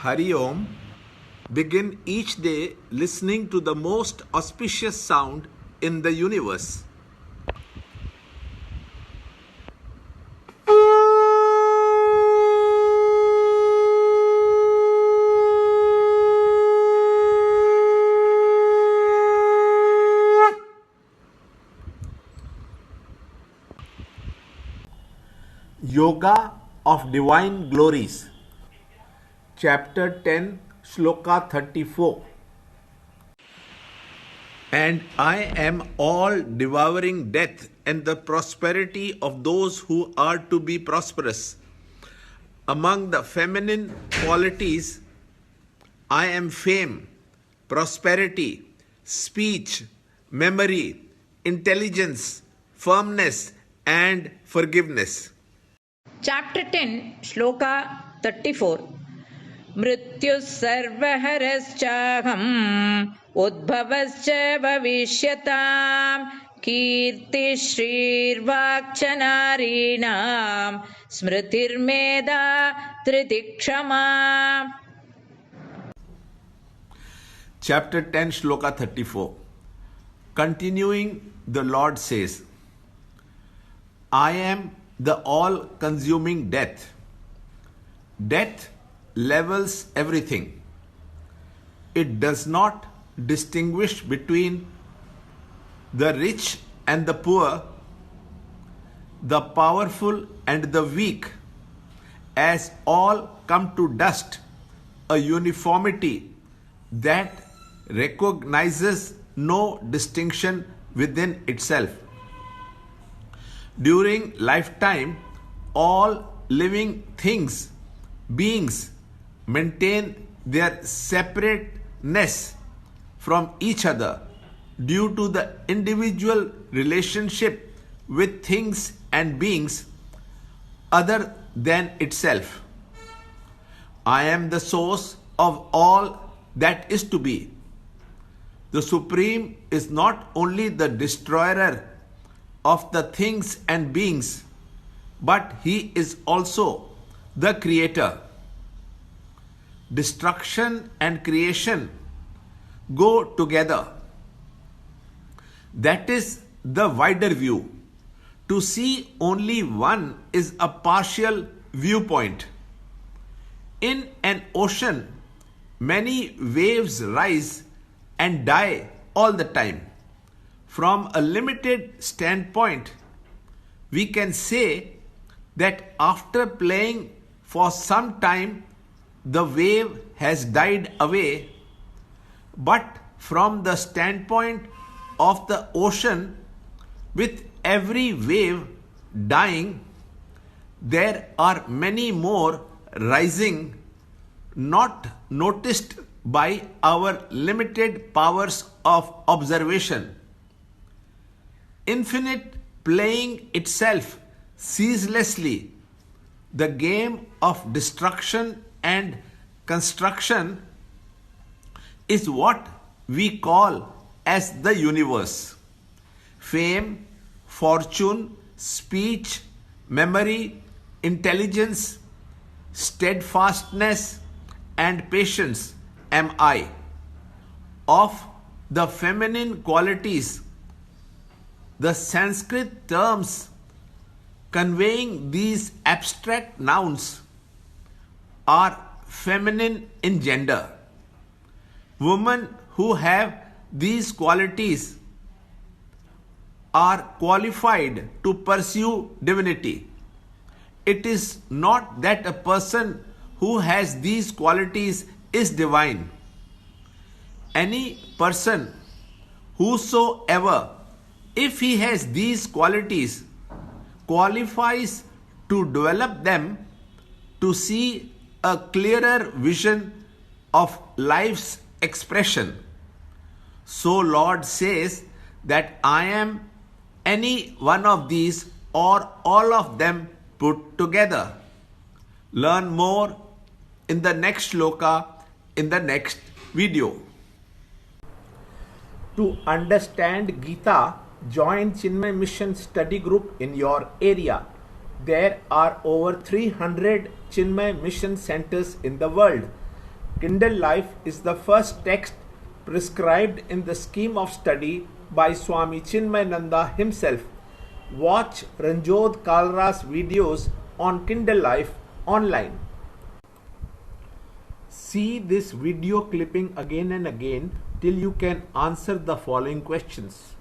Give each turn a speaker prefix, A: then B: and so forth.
A: Hari Om, begin each day listening to the most auspicious sound in the universe. Yoga of Divine Glories, Chapter 10, Shloka 34. And I am all devouring death and the prosperity of those who are to be prosperous. Among the feminine qualities, I am fame, prosperity, speech, memory, intelligence, firmness, and forgiveness.
B: Chapter 10, Shloka 34. Mrityus sarvaharaschaham udbhavascha bhavishyatam kirti shrirvakchanarinam smritirmeda tritikshama.
A: Chapter 10, Shloka 34. Continuing, the Lord says, I am the all-consuming death. Death levels everything. It does not distinguish between the rich and the poor, the powerful and the weak, as all come to dust, a uniformity that recognizes no distinction within itself. During lifetime, all living things, beings, maintain their separateness from each other due to the individual relationship with things and beings other than itself. I am the source of all that is to be. The Supreme is not only the destroyer of the things and beings, but He is also the Creator. Destruction and creation go together. That is the wider view. To see only one is a partial viewpoint. In an ocean, many waves rise and die all the time. From a limited standpoint, we can say that after playing for some time, the wave has died away. But from the standpoint of the ocean, with every wave dying, there are many more rising, not noticed by our limited powers of observation. Infinite playing itself ceaselessly, the game of destruction and construction, is what we call as the universe. Fame, fortune, speech, memory, intelligence, steadfastness, and patience am I. Of the feminine qualities, the Sanskrit terms conveying these abstract nouns are feminine in gender. Women who have these qualities are qualified to pursue divinity. It is not that a person who has these qualities is divine. Any person whosoever, if he has these qualities, qualifies to develop them to see a clearer vision of life's expression. So Lord says that I am any one of these or all of them put together. Learn more in the next shloka in the next video. To understand Gita, join Chinmaya Mission study group in your area. There are over 300 Chinmaya Mission centers in the world. Kindle Life is the first text prescribed in the scheme of study by Swami Chinmayananda himself. Watch Ranjot Kalra's videos on Kindle Life online. See this video clipping again and again till you can answer the following questions.